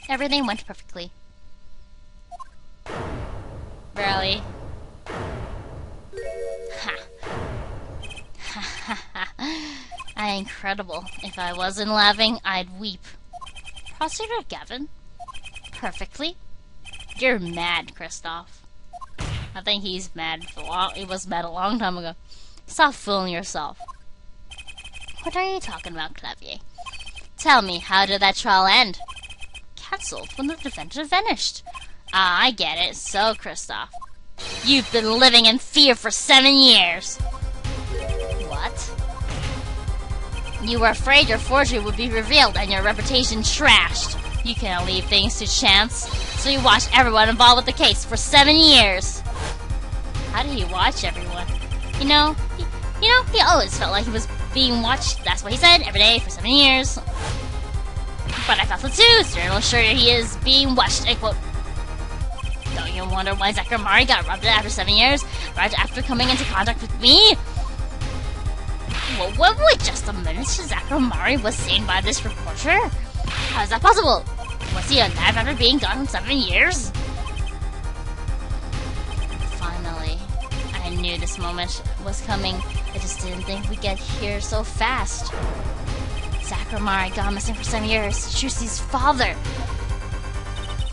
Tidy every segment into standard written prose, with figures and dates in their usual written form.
Everything went perfectly. Barely. Ha. Ha ha ha. Incredible. If I wasn't laughing, I'd weep. Prosecutor Gavin? Perfectly? You're mad, Kristoff. I think he's mad. He was mad a long time ago. Stop fooling yourself. What are you talking about, Clavier? Tell me, how did that trial end? Cancelled when the defendant vanished. Ah, I get it. So, Kristoff, you've been living in fear for 7 years. What? You were afraid your forgery would be revealed and your reputation trashed. You cannot leave things to chance, so you watched everyone involved with the case for 7 years. How did he watch everyone? He always felt like he was being watched. That's what he said every day for 7 years. But I thought so too. Cyril sure he is being watched. I quote. Don't you wonder why Zachary got robbed after 7 years, right after coming into contact with me? Well, wait just a minute. Zachary was seen by this reporter? How is that possible? Was he alive after being gone 7 years? Finally, I knew this moment was coming. I just didn't think we'd get here so fast. Zachary got missing for 7 years. Trucy's father.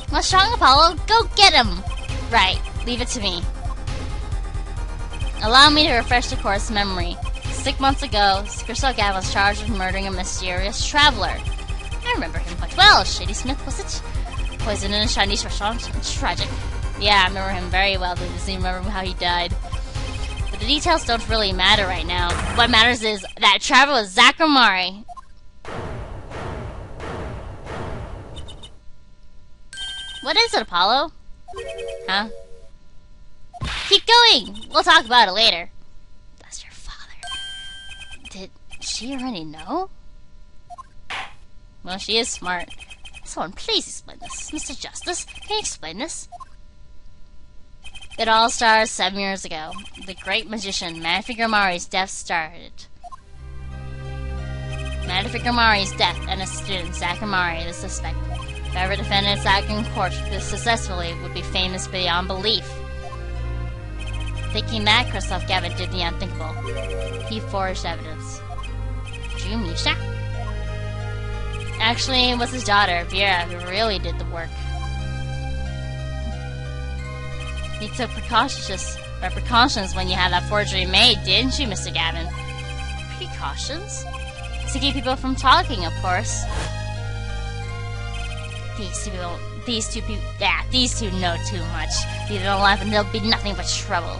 What's wrong, Apollo? Go get him! Right, leave it to me. Allow me to refresh the court's memory. 6 months ago, Crystal Gavin was charged with murdering a mysterious traveler. I remember him quite well. Shady Smith, was it? Poisoned in a Chinese restaurant. Tragic. Yeah, I remember him very well. I just even remember how he died. But the details don't really matter right now. What matters is that traveler was Zachary. What is it, Apollo? Huh? Keep going! We'll talk about it later. That's your father. Did she already know? Well, she is smart. Someone please explain this. Mr. Justice, can you explain this? It all started 7 years ago. The great magician, Manfigramari's death started. Manfigramari's death and his student, Zachary, the suspect. Whoever defended Zach in court successfully would be famous beyond belief. Thinking that, Kristoff Gavin did the unthinkable. He forged evidence. Drew Misha? Actually, it was his daughter, Vera, who really did the work. You took precautions when you had that forgery made, didn't you, Mr. Gavin? Precautions? To keep people from talking, of course. These two know too much. Leave them alive and there'll be nothing but trouble.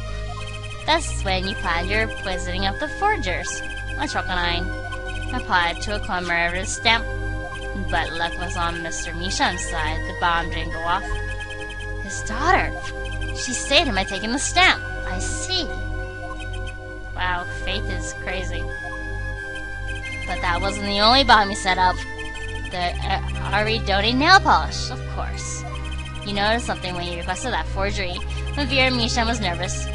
That's when you planned your poisoning of the forgers. I struck an eye. Applied to a commemorative stamp. But luck was on Mr. Mishan's side. The bomb didn't go off. His daughter. She saved him by taking the stamp. I see. Wow, fate is crazy. But that wasn't the only bomb he set up. The Aridone nail polish, of course. You noticed something when you requested that forgery. When Vera Mishan was nervous,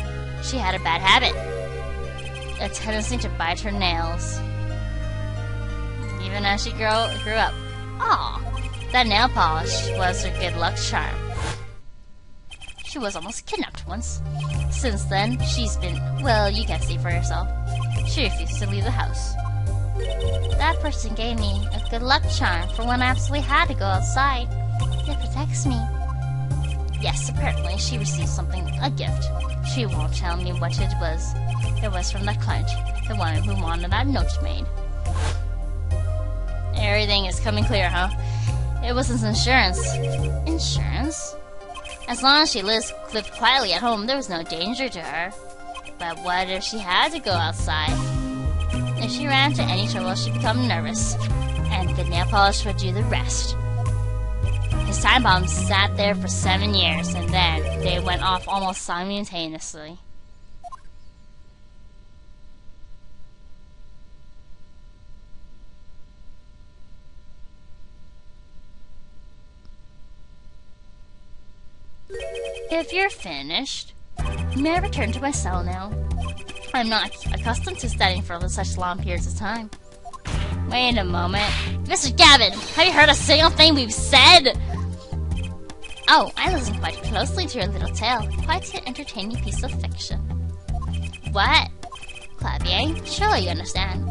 she had a bad habit. A tendency to bite her nails. Even as she grew up. Aw, that nail polish was her good luck charm. She was almost kidnapped once. Since then, she's been, well, you can see for yourself. She refused to leave the house. That person gave me a good luck charm for when I absolutely had to go outside. It protects me. Yes, apparently she received something, a gift. She won't tell me what it was. It was from that client, the one who wanted that note made. Everything is coming clear, huh? It was his insurance. Insurance? As long as she lived quietly at home, there was no danger to her. But what if she had to go outside? If she ran into any trouble, she'd become nervous, and the nail polish would do the rest. His time bomb sat there for 7 years, and then they went off almost simultaneously. If you're finished, may I return to my cell now? I'm not accustomed to studying for such long periods of time. Wait a moment. Mr. Gavin, have you heard a single thing we've said? Oh, I listened quite closely to your little tale. Quite an entertaining piece of fiction. What? Clavier, surely you understand.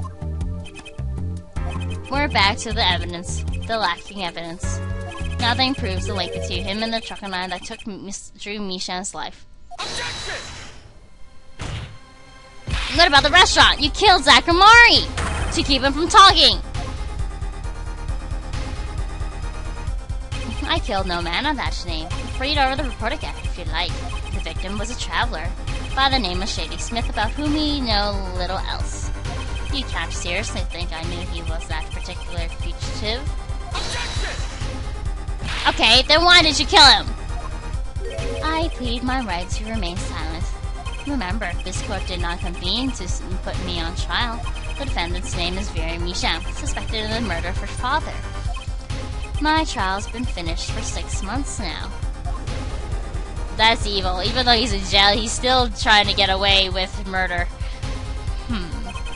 We're back to the evidence. The lacking evidence. Nothing proves the link between him and the Choconine that took Drew Mishan's life. Objection! What about the restaurant? You killed Zakamari to keep him from talking. I killed no man of that name. Read over the report again if you like. The victim was a traveler by the name of Shady Smith, about whom we know little else. You can't seriously think I knew he was that particular fugitive? Objection! Okay, then why did you kill him? I plead my right to remain silent. Remember, this court did not convene to put me on trial. The defendant's name is Vera Misham, suspected of the murder of her father. My trial's been finished for 6 months now. That's evil. Even though he's in jail, he's still trying to get away with murder.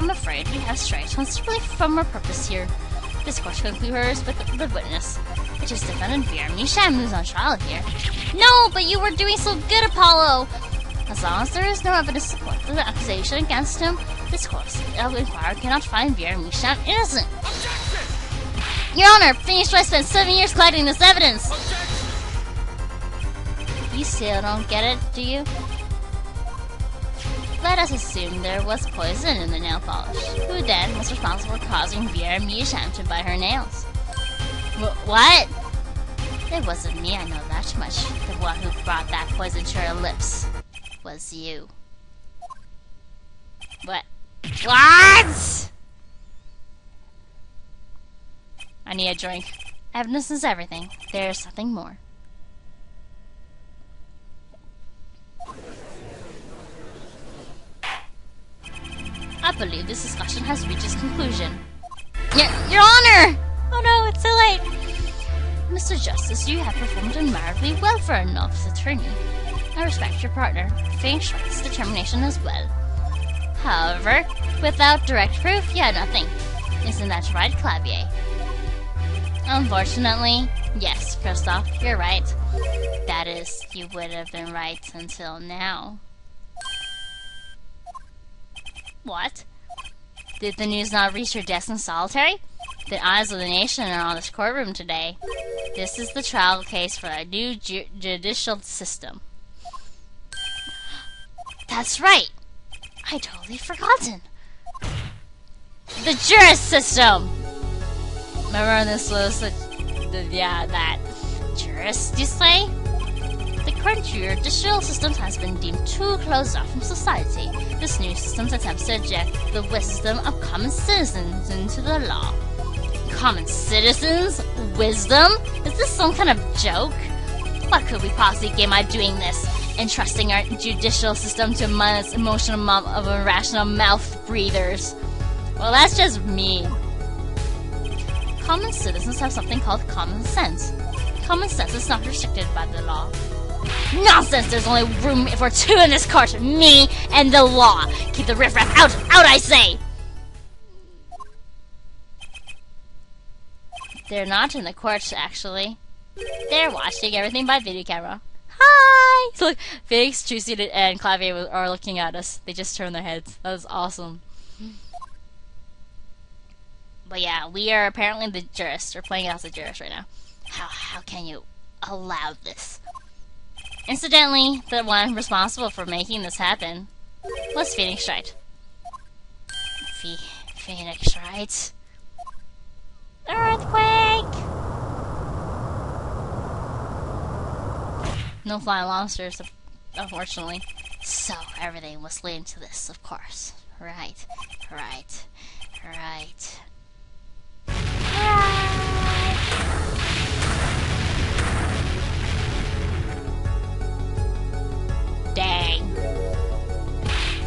I'm afraid we have strayed considerably from our purpose here. This court concludes with a good witness, which is defendant Vera Misham, who's on trial here. No, but you were doing so good, Apollo! As long as there is no evidence to support the accusation against him, this court of inquiry cannot find Vera Misham innocent. Objection! Your Honor, finished I spent 7 years collecting this evidence. Objection! You still don't get it, do you? Let us assume there was poison in the nail polish. Who then was responsible for causing Vera Misham to bite her nails? What? It wasn't me, I know that much. The one who brought that poison to her lips was you. What? What? I need a drink. Evidence is everything. There's something more. I believe this discussion has reached its conclusion. Your Honor! Oh no, it's too late! Mr. Justice, you have performed admirably well for a novice attorney. I respect your partner, Fang Shui's determination as well. However, without direct proof, you had nothing. Isn't that right, Clavier? Unfortunately, yes, Kristoff, you're right. That is, you would have been right until now. What? Did the news not reach your desk in solitary? The eyes of the nation are on this courtroom today. This is the trial case for a new judicial system. That's right! I totally forgotten. The jurist system! Remember this was that jurist, you say? The current judicial system has been deemed too closed off from society. This new system attempts to inject the wisdom of common citizens into the law. Common citizens? Wisdom? Is this some kind of joke? What could we possibly gain by doing this? Entrusting our judicial system to a mindless emotional mob of irrational mouth breathers. Well, that's just mean. Common citizens have something called common sense. Common sense is not restricted by the law. Nonsense! There's only room for two in this court, me and the law. Keep the riffraff out! Out, I say! They're not in the court, actually. They're watching everything by video camera. Hi! So look, Felix, Juicy, and Clavier are looking at us. They just turned their heads. That was awesome. But yeah, we are apparently the jurist. We're playing as the jurist right now. How can you allow this? Incidentally, the one responsible for making this happen was Phoenix Wright. Phoenix Wright? Earthquake! No flying monsters, unfortunately. So, everything was leading to this, of course. Right. Dang.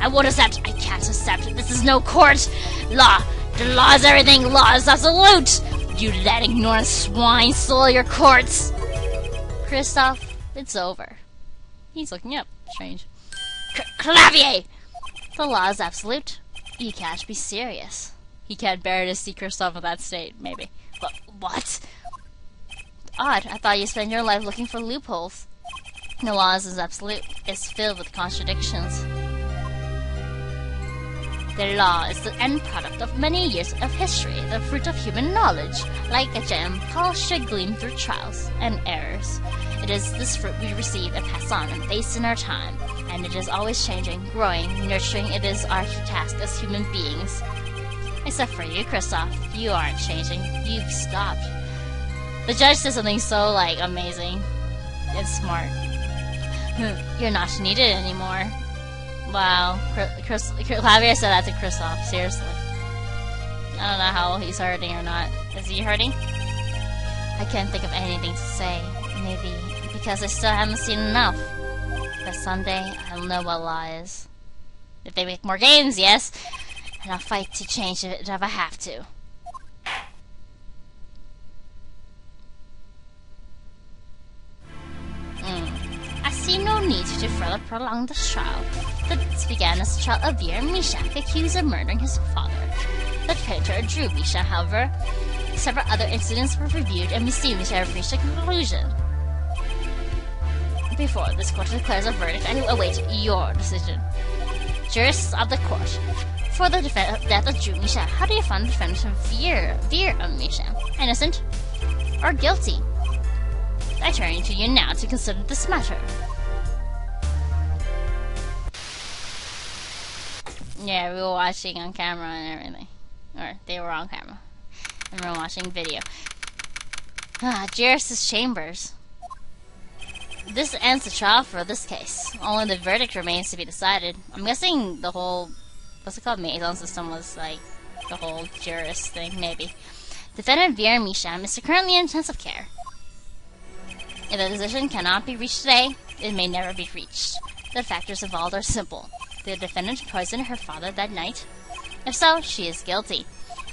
I won't accept. I can't accept. This is no court. Law. The law is everything. Law is absolute. You let ignorant swine soil your courts. Kristoff, it's over. He's looking up. Strange. Clavier! The law is absolute. You can't be serious. He can't bear to see Kristoff in that state, maybe. But what? Odd, I thought you spent your life looking for loopholes. The law is absolute, is filled with contradictions. The law is the end product of many years of history, the fruit of human knowledge, like a gem polished to gleam through trials and errors. It is this fruit we receive and pass on and face in our time, and it is always changing, growing, nurturing. It is our task as human beings. Except for you, Kristoff. You aren't changing. You've stopped. The judge said something so, like, amazing and smart. You're not needed anymore. Wow. Javier said that to Kristoff. Seriously. I don't know how he's hurting or not. Is he hurting? I can't think of anything to say. Maybe because I still haven't seen enough. But someday I'll know what law is. If they make more games, yes. And I'll fight to change it if I have to. I see no need to further prolong this trial. This began as the trial of Veer Mishak, accused of murdering his father. The painter drew Misha, however. Several other incidents were reviewed, and we seem to have reached a conclusion. Before this court declares a verdict, I await your decision. Jurists of the court, for the death of Drew Misha, how do you find the defendant of Veer Misha? Innocent or guilty? I turn to you now to consider this matter. Yeah, we were watching on camera and everything. Or, they were on camera. And we were watching video. Jairus' chambers. This ends the trial for this case. Only the verdict remains to be decided. I'm guessing the whole, what's it called, Maison system was like the whole Jairus thing, maybe. Defendant Veer Misham is currently in intensive care. If the decision cannot be reached today, it may never be reached. The factors involved are simple. Did the defendant poison her father that night? If so, she is guilty.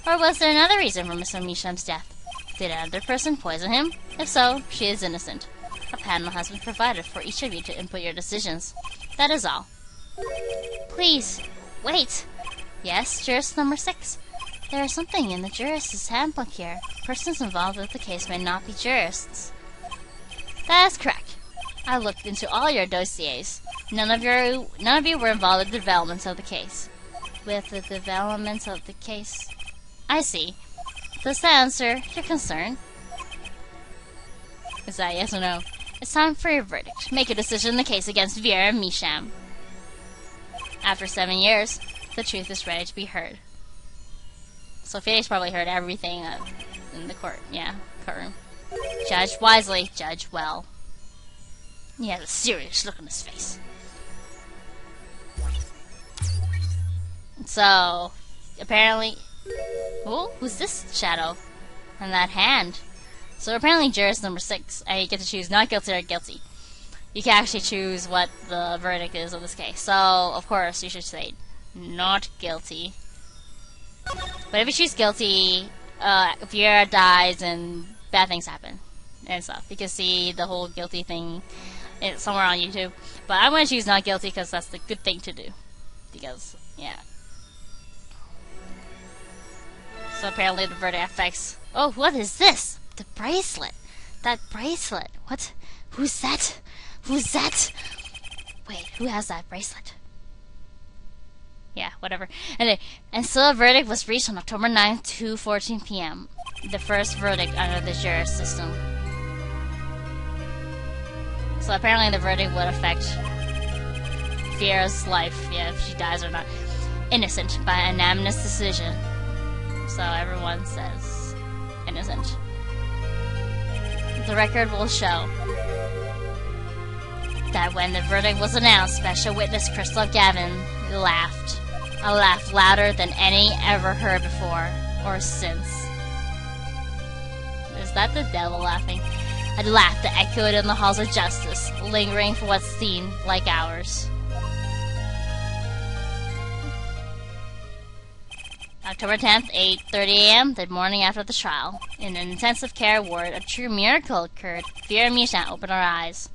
Or was there another reason for Mr. Misham's death? Did another person poison him? If so, she is innocent. A panel has been provided for each of you to input your decisions. That is all. Please, wait. Yes, jurist number 6. There is something in the jurist's handbook here. Persons involved with the case may not be jurists. That is correct. I looked into all your dossiers. None of you were involved with the developments of the case. With the developments of the case? I see. Does that answer your concern? Is that yes or no? It's time for your verdict. Make a decision in the case against Veer Misham. After 7 years, the truth is ready to be heard. So Felix probably heard everything in the courtroom. Judge wisely, judge well. He has a serious look on his face. So, apparently... Oh, who's this shadow? And that hand. So apparently jurist number 6, you get to choose not guilty or guilty. You can actually choose what the verdict is of this case. So, of course, you should say not guilty. But if you choose guilty, Vera dies and bad things happen. And stuff. You can see the whole guilty thing somewhere on YouTube. But I'm going to choose not guilty because that's the good thing to do. Because, yeah. So apparently the verdict affects... Oh, what is this? The bracelet. That bracelet. What? Who's that? Who's that? Wait, who has that bracelet? Yeah, whatever. Anyway, and so a verdict was reached on October 9th, 2:14 p.m. The first verdict under the juris system. So apparently the verdict would affect Vera's life, yeah, if she dies or not. Innocent by unanimous decision. So everyone says innocent. The record will show that when the verdict was announced, special witness Kristoff Gavin laughed. A laugh louder than any ever heard before or since. Is that the devil laughing? A laugh that echoed in the halls of justice, lingering for what seemed like hours. October 10th, 8:30 a.m., the morning after the trial. In an intensive care ward, a true miracle occurred. Veer Misha opened her eyes.